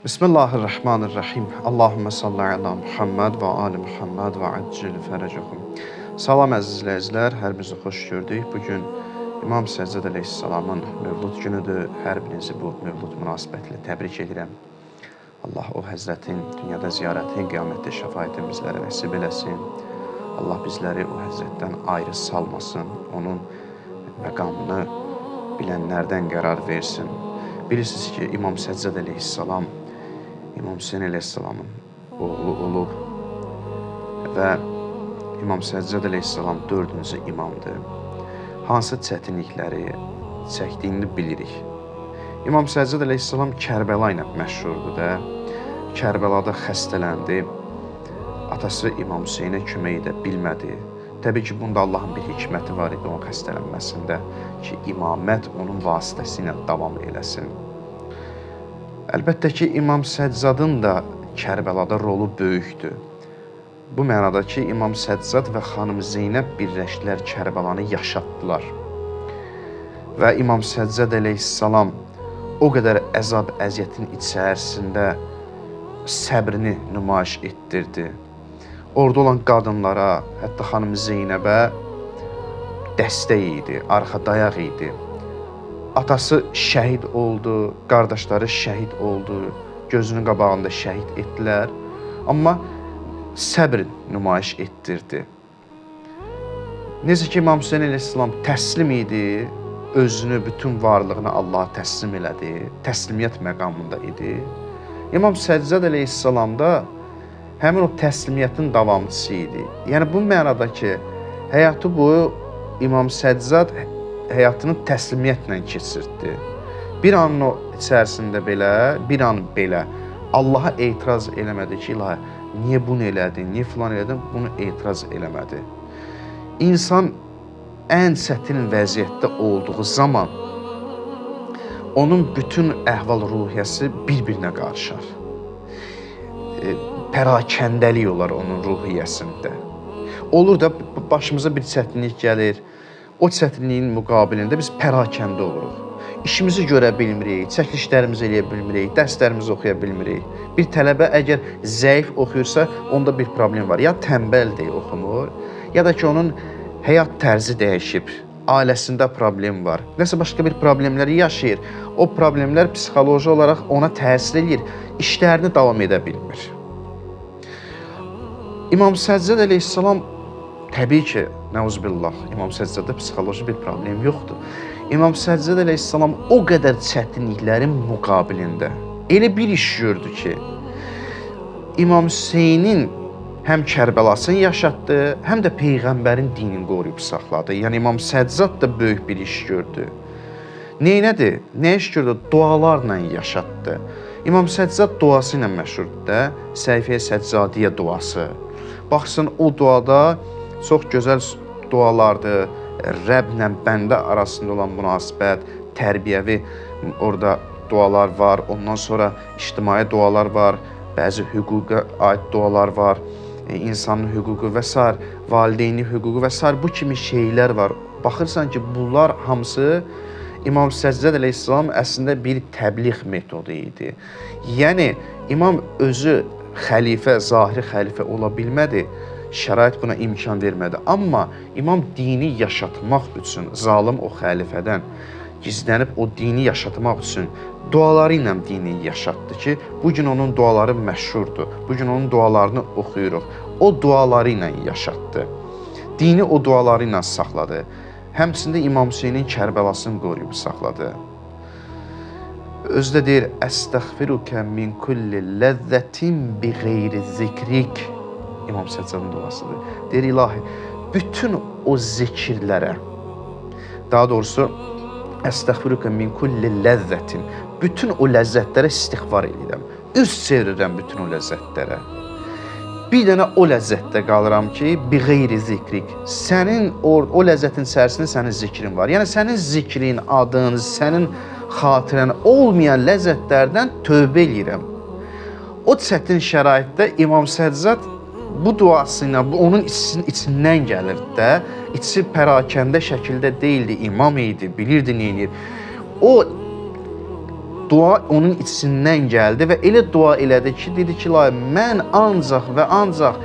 Bismillahirrahmanirrahim. Allahümme salli ala Muhammed və ali Muhammed və accil fərəcəhum. Salam əziz izləyicilər, hər birinizi xoş gördük. Bugün İmam Səccad əleyhissalamın mövlud günüdür. Hər birinizi bu mövlud münasibətilə təbrik edirəm. Allah o həzrətin dünyada ziyarətin, qiyamətdə şəfaətin bizlərə nəsib eləsin. Allah bizləri o həzrətdən ayrı salmasın, onun məqamını bilənlərdən qərar versin. Bilirsiniz ki, İmam Səccad əleyhissalam İmam Hüseyin əleyhissalamın oğlu olub və İmam Səccad əleyhissalam 4-cü imamdır. Hansı çətinlikləri çəkdiyini bilirik. İmam Səccad əleyhissalam Kərbəla ilə məşhurdur da. Kərbəlada xəstələndi. Atası İmam Hüseynə kömək edə bilmədi. Təbii ki, bunda Allahın bir hikməti var idi onun xəstələnməsində ki, imamət onun vasitəsilə davam eləsin. Əlbəttə ki, İmam Səccadın da Kərbəlada rolu böyükdür. Bu mənada ki, İmam Səccad və xanım Zeynəb birləşdilər, Kərbəlanı yaşatdılar. Və İmam Səccad əleyhissalam o qədər əzab, əziyyətin içərisində səbrini nümayiş etdirdi. Orada olan qadınlara, hətta xanım Zeynəbə dəstək idi, arxa dayaq idi. Atası şəhid oldu, qardaşları şəhid oldu, gözünün qabağında şəhid etdilər. Amma səbr nümayiş etdirdi. Necə ki, İmam Hüseyin əleyhissalam təslim idi, özünü, bütün varlığını Allaha təslim elədi, təslimiyyət məqamında idi. İmam Səccad əleyhissalam da həmin o təslimiyyətin davamçısı idi. Yəni, bu mənada ki, həyatı boyu İmam Səccad həyatını təslimiyyətlə keçirdi. Bir anın içərisində belə, bir an belə Allaha etiraz eləmədi ki, ilahi, niyə bunu elədin, niyə filan elədin, bunu etiraz eləmədi. İnsan ən çətin vəziyyətdə olduğu zaman onun bütün əhval-ruhiyyəsi bir-birinə qarışar. Pərakəndəlik olar onun ruhiyyəsində. Olur da başımıza bir çətinlik gəlir, o çətinliyin müqabilində biz pərakəndə oluruq. İşimizi görə bilmirik, çəkilişlərimizi eləyə bilmirik, dərslərimizi oxuya bilmirik. Bir tələbə əgər zəif oxuyursa, onda bir problem var. Ya tənbəldir, oxumur, ya da ki, onun həyat tərzi dəyişib, ailəsində problem var. Nəsə başqa bir problemləri yaşayır. O problemlər psixoloji olaraq ona təsir edir, işlərini davam edə bilmir. İmam Səccad əleyhissalam, təbii ki, nəuzubillah, İmam Səccadda psixoloji bir problem yoxdur. İmam Səccad əleyhissalam o qədər çətinliklərin müqabilində elə bir iş gördü ki, İmam Hüseynin həm Kərbəlasını yaşatdı, həm də Peyğəmbərin dinini qoruyub saxladı. Yəni, İmam Səccad da böyük bir iş gördü. Neynədir? Nə iş gördü? Dualarla yaşatdı. İmam Səccad duası ilə məşhurdur da, Səhifə-i Səccadiyyə duası. Baxsın, o duada çox gözəl dualardır. Rəblə bəndə arasında olan münasibət, tərbiyəvi orada dualar var. Ondan sonra ictimai dualar var, bəzi hüquqa aid dualar var, insanın hüququ və s. valideyni hüququ və s. bu kimi şeylər var. Baxırsan ki, bunlar hamısı İmam Səccad əleyhissalam əslində bir təbliğ metodu idi. Yəni, İmam özü xəlifə, zahiri xəlifə ola bilmədi, şərait buna imkan vermədi. Amma İmam dini yaşatmaq üçün, zalim o xəlifədən gizlənib o dini yaşatmaq üçün duaları ilə dini yaşatdı ki, bugün onun duaları məşhurdur. Bugün onun dualarını oxuyuruq. O duaları ilə yaşatdı. Dini o duaları ilə saxladı. Həmçində İmam Hüseynin Kərbəlasını qoruyub saxladı. Özdə deyir, Əstəğfirukə min kulli ləzzətin bi qeyri zikrik. İmam Səccadın duasıdır. Deyir, ilahi, bütün o zikirlərə, daha doğrusu, Əstəğfirukə min kulli ləzzətin, bütün o ləzzətlərə istiğfar edirəm. Üz çevirirəm bütün o ləzzətlərə. Bir dənə o ləzzətdə qalıram ki, bi qeyri zikrik. Sənin o ləzzətin içərisində sənin zikrin var. Yəni, sənin zikrin, adın, sənin xatirən olmayan ləzzətlərdən tövbə edirəm. O çətin şəraitdə İmam Səccad bu duası ilə, onun içindən gəlirdi də, içi pərakəndə şəkildə deyildi, imam idi, bilirdi, neyinir. O dua onun içindən gəldi və elə dua elədi ki, dedi ki, mən ancaq və ancaq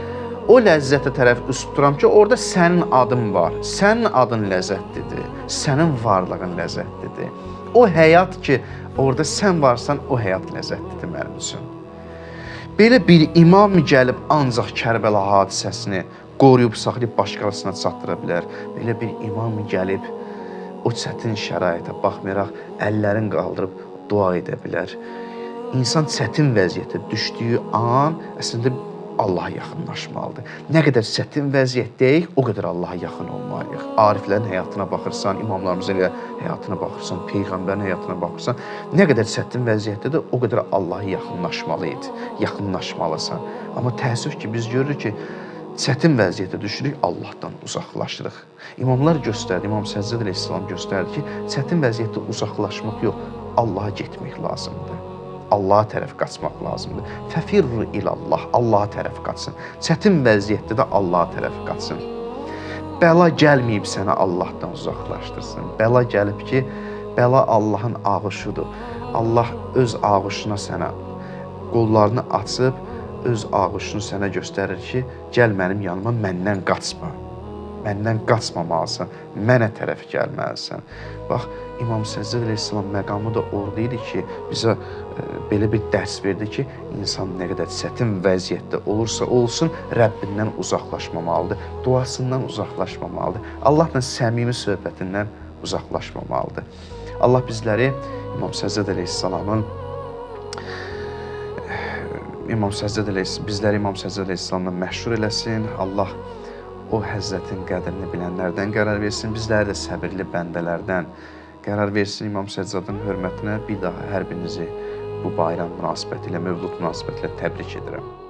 o ləzzətə tərəf üst tuturam ki, orada sənin adın var. Sənin adın ləzzətlidir. Sənin varlığın ləzzətlidir. O həyat ki, orada sən varsan, o həyat ləzzətlidir mənim üçün. Belə bir imam gəlib ancaq Kərbəla hadisəsini qoruyub, saxlayıb başqasına çatdıra bilər. Belə bir imam gəlib o çətin şəraitə baxmayaraq əllərini qaldırıb dua edə bilər. İnsan çətin vəziyyətə düşdüyü an əslində Allaha yaxınlaşmalıdır. Nə qədər çətin vəziyyətdəyik, o qədər Allaha yaxın olmalıyıq. Ariflərin həyatına baxırsan, imamlarımızın həyatına baxırsan, Peyğəmbərin həyatına baxırsan, nə qədər çətin vəziyyətdədir, o qədər Allaha yaxınlaşmalıydı, yaxınlaşmalısan. Amma təəssüf ki, biz görürük ki, çətin vəziyyətə düşürük, Allahdan uzaqlaşırıq. İmamlar göstərdi, İmam Səccad əleyhissalam göstərdi ki, çətin vəziyyətdə uzaqlaşmaq yox, Allaha getmək lazımdır. Allaha tərəf qaçmaq lazımdır. Fəfirru ilallah, Allaha tərəf qaçsın. Çətin vəziyyətdə də Allaha tərəf qaçsın. Bəla gəlməyib sənə Allahdan uzaqlaşdırsın. Bəla gəlib ki, bəla Allahın ağışıdır. Allah öz ağışına sənə qollarını açıb, öz ağışını sənə göstərir ki, gəl mənim yanıma, məndən qaçma. Məndən qaçmamalısan, mənə tərəf gəlməlisən. Bax, İmam Səccad əleyhissalam məqamı da orada idi ki, bizə belə bir dərs verdi ki, insan nə qədər çətin vəziyyətdə olursa olsun, Rəbbindən uzaqlaşmamalıdır, duasından uzaqlaşmamalıdır, Allahla səmimi söhbətindən uzaqlaşmamalıdır. Allah bizləri İmam Səccad əleyhissalamın bizləri İmam Səccad əleyhissalamdan məşhur eləsin. Allah o həzzətin qədrini bilənlərdən qərar versin. Bizləri də səbirli bəndələrdən qərar versin. İmam Səccadın hörmətinə bir daha hər birinizi bu bayram münasibətilə, mövlud münasibətilə təbrik edirəm.